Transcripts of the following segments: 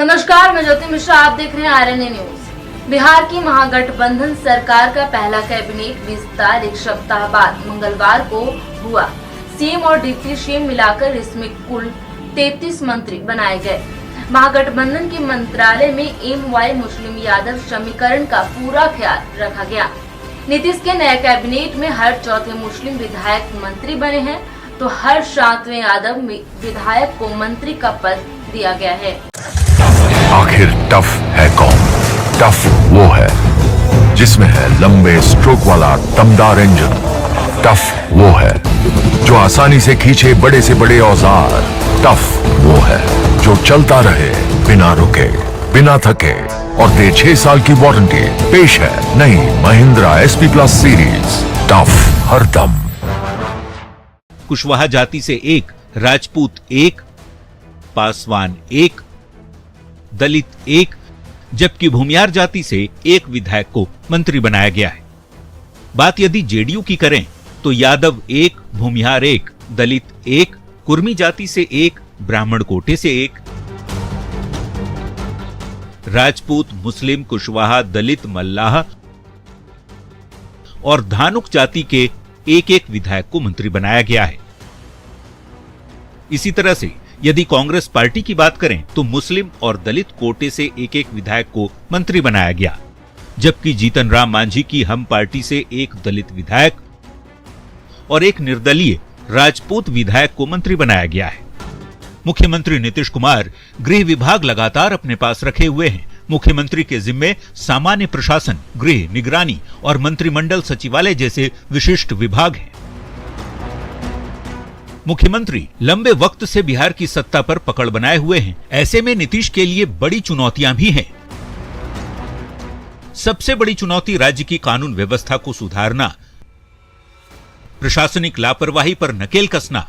नमस्कार, मैं ज्योति मिश्रा, आप देख रहे हैं आरएनए न्यूज। बिहार की महागठबंधन सरकार का पहला कैबिनेट विस्तार एक सप्ताह बाद मंगलवार को हुआ। सीएम और डिप्टी सीएम मिलाकर इसमें कुल 33 मंत्री बनाए गए। महागठबंधन के मंत्रालय में एमवाई मुस्लिम यादव समीकरण का पूरा ख्याल रखा गया। नीतीश के नए कैबिनेट में हर चौथे मुस्लिम विधायक मंत्री बने हैं, तो हर 7वें यादव विधायक को मंत्री का पद दिया गया है। आखिर टफ है कौन? टफ वो है जिसमें है लंबे स्ट्रोक वाला दमदार इंजन। टफ वो है जो आसानी से खींचे बड़े से बड़े औजार। टफ वो है जो चलता रहे बिना रुके, बिना थके और दे 6 साल की वारंटी। पेश है नई Mahindra SP plus series. Tough हरदम। कुशवाहा जाति से 1, राजपूत 1, पासवान 1, दलित 1, जबकि भूमियार जाति से 1 विधायक को मंत्री बनाया गया है। बात यदि जेडीयू की करें तो यादव 1, भूमियार 1, दलित 1, कुर्मी जाति से 1, ब्राह्मण कोटे से 1, राजपूत, मुस्लिम, कुशवाहा, दलित, मल्लाह और धानुक जाति के 1-1 विधायक को मंत्री बनाया गया है। इसी तरह से यदि कांग्रेस पार्टी की बात करें तो मुस्लिम और दलित कोटे से 1-1 विधायक को मंत्री बनाया गया, जबकि जीतन राम मांझी की हम पार्टी से 1 दलित विधायक और 1 निर्दलीय राजपूत विधायक को मंत्री बनाया गया है। मुख्यमंत्री नीतीश कुमार गृह विभाग लगातार अपने पास रखे हुए हैं। मुख्यमंत्री के जिम्मे सामान्य प्रशासन, गृह, निगरानी और मंत्रिमंडल सचिवालय जैसे विशिष्ट विभाग हैं। मुख्यमंत्री लंबे वक्त से बिहार की सत्ता पर पकड़ बनाए हुए हैं। ऐसे में नीतीश के लिए बड़ी चुनौतियां भी हैं। सबसे बड़ी चुनौती राज्य की कानून व्यवस्था को सुधारना, प्रशासनिक लापरवाही पर नकेल कसना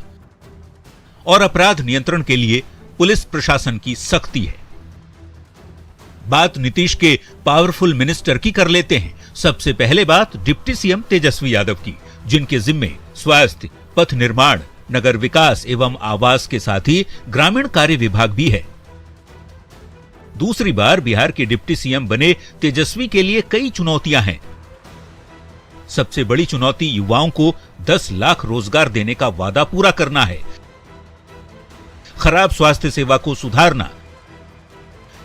और अपराध नियंत्रण के लिए पुलिस प्रशासन की सख्ती है। बात नीतीश के पावरफुल मिनिस्टर की कर लेते हैं। सबसे पहले बात डिप्टी सीएम तेजस्वी यादव की, जिनके जिम्मे स्वास्थ्य, पथ निर्माण, नगर विकास एवं आवास के साथ ही ग्रामीण कार्य विभाग भी है। दूसरी बार बिहार के डिप्टी सीएम बने तेजस्वी के लिए कई चुनौतियां हैं। सबसे बड़ी चुनौती युवाओं को 10 लाख रोजगार देने का वादा पूरा करना है। खराब स्वास्थ्य सेवा को सुधारना,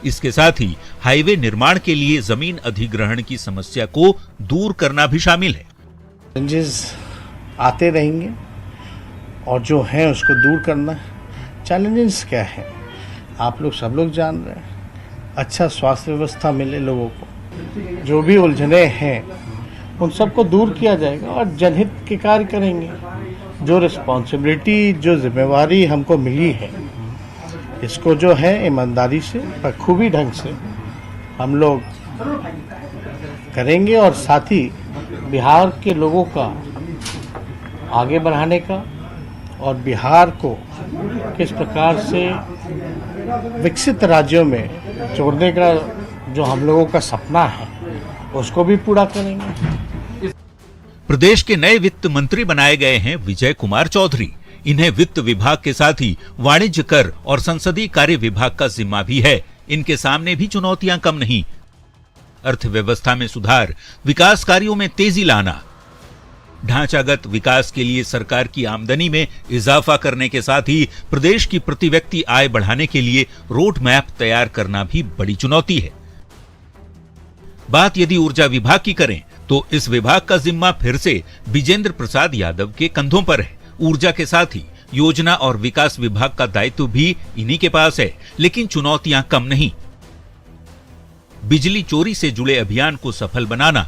इसके साथ ही हाईवे निर्माण के लिए जमीन अधिग्रहण की समस्या को दूर करना भी शामिल है। चैलेंजेस आते रहेंगे और जो है उसको दूर करना है। चैलेंजेस क्या है आप लोग सब लोग जान रहे हैं। अच्छा स्वास्थ्य व्यवस्था मिले लोगों को, जो भी उलझने हैं उन सबको दूर किया जाएगा और जनहित के कार्य करेंगे। जो रिस्पॉन्सिबिलिटी, जो जिम्मेवारी हमको मिली है, इसको जो है ईमानदारी से, बखूबी ढंग से हम लोग करेंगे और साथ ही बिहार के लोगों का आगे बढ़ाने का और बिहार को किस प्रकार से विकसित राज्यों में जोड़ने का जो हम लोगों का सपना है उसको भी पूरा करेंगे। प्रदेश के नए वित्त मंत्री बनाए गए हैं विजय कुमार चौधरी। इन्हें वित्त विभाग के साथ ही वाणिज्य कर और संसदीय कार्य विभाग का जिम्मा भी है। इनके सामने भी चुनौतियां कम नहीं। अर्थव्यवस्था में सुधार, विकास कार्यों में तेजी लाना, ढांचागत विकास के लिए सरकार की आमदनी में इजाफा करने के साथ ही प्रदेश की प्रति व्यक्ति आय बढ़ाने के लिए रोड मैप तैयार करना भी बड़ी चुनौती है। बात यदि ऊर्जा विभाग की करें तो इस विभाग का जिम्मा फिर से विजेंद्र प्रसाद यादव के कंधों पर है। ऊर्जा के साथ ही योजना और विकास विभाग का दायित्व भी इन्हीं के पास है, लेकिन चुनौतियां कम नहीं। बिजली चोरी से जुड़े अभियान को सफल बनाना,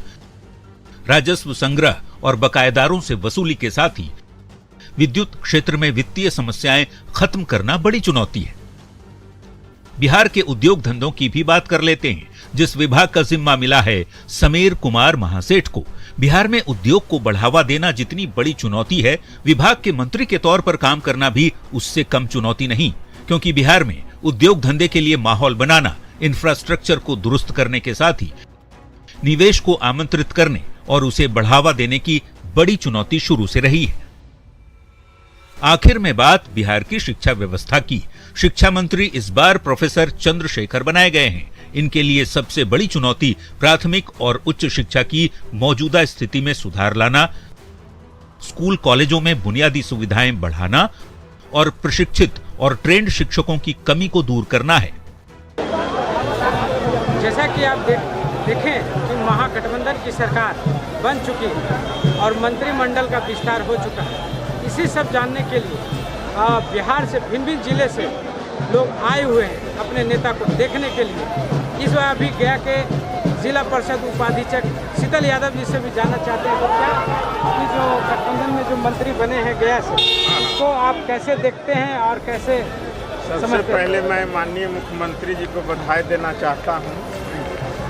राजस्व संग्रह और बकायेदारों से वसूली के साथ ही विद्युत क्षेत्र में वित्तीय समस्याएं खत्म करना बड़ी चुनौती है। बिहार के उद्योग धंधों की भी बात कर लेते हैं, जिस विभाग का जिम्मा मिला है समीर कुमार महासेठ को। बिहार में उद्योग को बढ़ावा देना जितनी बड़ी चुनौती है, विभाग के मंत्री के तौर पर काम करना भी उससे कम चुनौती नहीं, क्योंकि बिहार में उद्योग धंधे के लिए माहौल बनाना, इंफ्रास्ट्रक्चर को दुरुस्त करने के साथ ही निवेश को आमंत्रित करने और उसे बढ़ावा देने की बड़ी चुनौती शुरू से रही है। आखिर में बात बिहार की शिक्षा व्यवस्था की। शिक्षा मंत्री इस बार प्रोफेसर चंद्रशेखर बनाए गए हैं। इनके लिए सबसे बड़ी चुनौती प्राथमिक और उच्च शिक्षा की मौजूदा स्थिति में सुधार लाना, स्कूल कॉलेजों में बुनियादी सुविधाएं बढ़ाना और प्रशिक्षित और ट्रेंड शिक्षकों की कमी को दूर करना है। जैसा कि आप देखें कि महागठबंधन की सरकार बन चुकी है और मंत्रिमंडल का विस्तार हो चुका है। इसी सब जानने के लिए बिहार से भिन्न जिले से लोग आए हुए हैं अपने नेता को देखने के लिए। इस बार भी गया के जिला परिषद उपाधीक्षक शीतल यादव जी से भी जानना चाहते हैं, तो क्या अभी जो गठबंधन में जो मंत्री बने हैं गया से, उसको आप कैसे देखते हैं और कैसे सबसे पहले मैं माननीय मुख्यमंत्री जी को बधाई देना चाहता हूं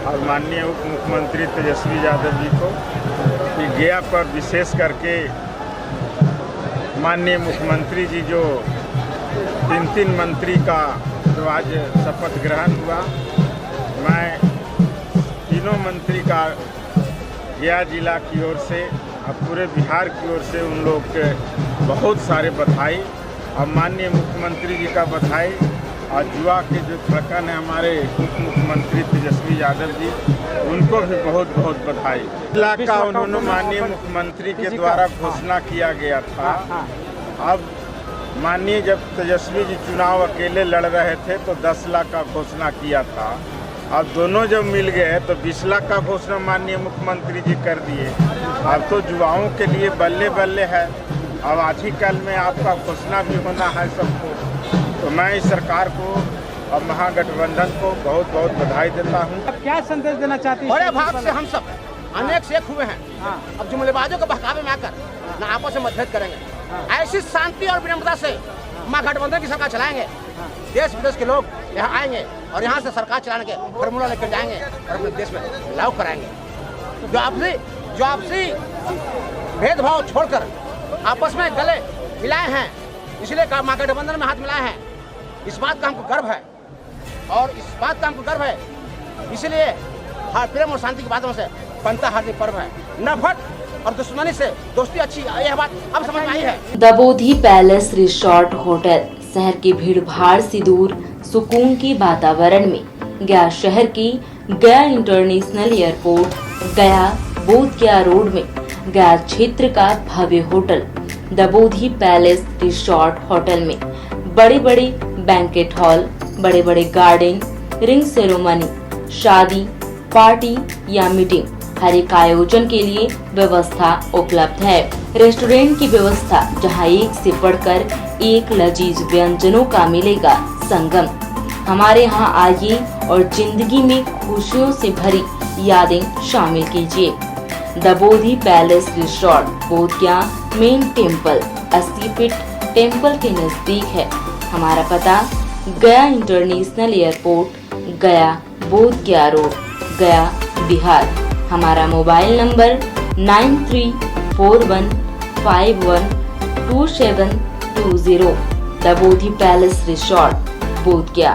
और माननीय उप मुख्यमंत्री तेजस्वी यादव जी को कि गया पर विशेष करके माननीय मुख्यमंत्री जी जो तीन मंत्री का जो आज शपथ ग्रहण हुआ, मैं तीनों मंत्री का गया जिला की ओर से और पूरे बिहार की ओर से उन लोग के बहुत सारे बधाई और माननीय मुख्यमंत्री जी का बधाई और युवा के जो प्रकरण है हमारे उप मुख्यमंत्री तेजस्वी यादव जी, उनको भी बहुत बहुत बधाई। जिला का उन्होंने माननीय मुख्यमंत्री के द्वारा घोषणा किया गया था। अब माननीय जब तेजस्वी जी चुनाव अकेले लड़ रहे थे तो 10 लाख का घोषणा किया था। अब दोनों जब मिल गए तो 20 लाख का घोषणा माननीय मुख्यमंत्री जी कर दिए। अब तो युवाओं के लिए बल्ले बल्ले है। अब आज ही कल में आपका घोषणा भी होना है सबको। तो मैं इस सरकार को और महागठबंधन को बहुत बहुत बधाई देता हूँ। आप क्या संदेश देना चाहते हैं? बड़े भाग से हम सब अनेक से एक हुए हैं। अब जुमलेबाजों के बहकावे में आकर न आपस में मतभेद करेंगे। ऐसी शांति और विनम्रता से महागठबंधन की सरकार चलाएंगे। देश विदेश के लोग यहाँ आएंगे और यहाँ से सरकार चलाने के फॉर्मूला लेकर जाएंगे और अपने देश में लागू कराएंगे। जो आपसी भेदभाव छोड़कर आपस में गले मिलाए हैं, इसलिए महागठबंधन में हाथ मिलाए हैं। इस बात का हमको गर्व है और इस बात का हमको गर्व है, इसलिए प्रेम और शांति की बातों से बनता हार्दिक पर्व है। नफरत और दुश्मनी से दोस्ती अच्छी, यह बात अब समझ में आई है। दबोधी पैलेस रिसोर्ट होटल शहर की भीड़ भाड़ से दूर सुकून की वातावरण में गया शहर की गया इंटरनेशनल एयरपोर्ट, गया बोध गया रोड में गया क्षेत्र का भव्य होटल दबोधी पैलेस रिसोर्ट होटल में बड़े बड़े बैंकेट हॉल, बड़े बड़े गार्डन, रिंग सेरेमनी, शादी, पार्टी या मीटिंग हर एक आयोजन के लिए व्यवस्था उपलब्ध है। रेस्टोरेंट की व्यवस्था जहां एक से बढ़कर एक लजीज व्यंजनों का मिलेगा संगम। हमारे यहां आइए और जिंदगी में खुशियों से भरी यादें शामिल कीजिए। दबोधी palace resort Bodhgaya main temple 80 feet temple के नजदीक है। हमारा पता गया इंटरनेशनल एयरपोर्ट, गया बोधगया रोड, गया बिहार। हमारा mobile number 9341512720। दबोधी palace resort Bodhgaya.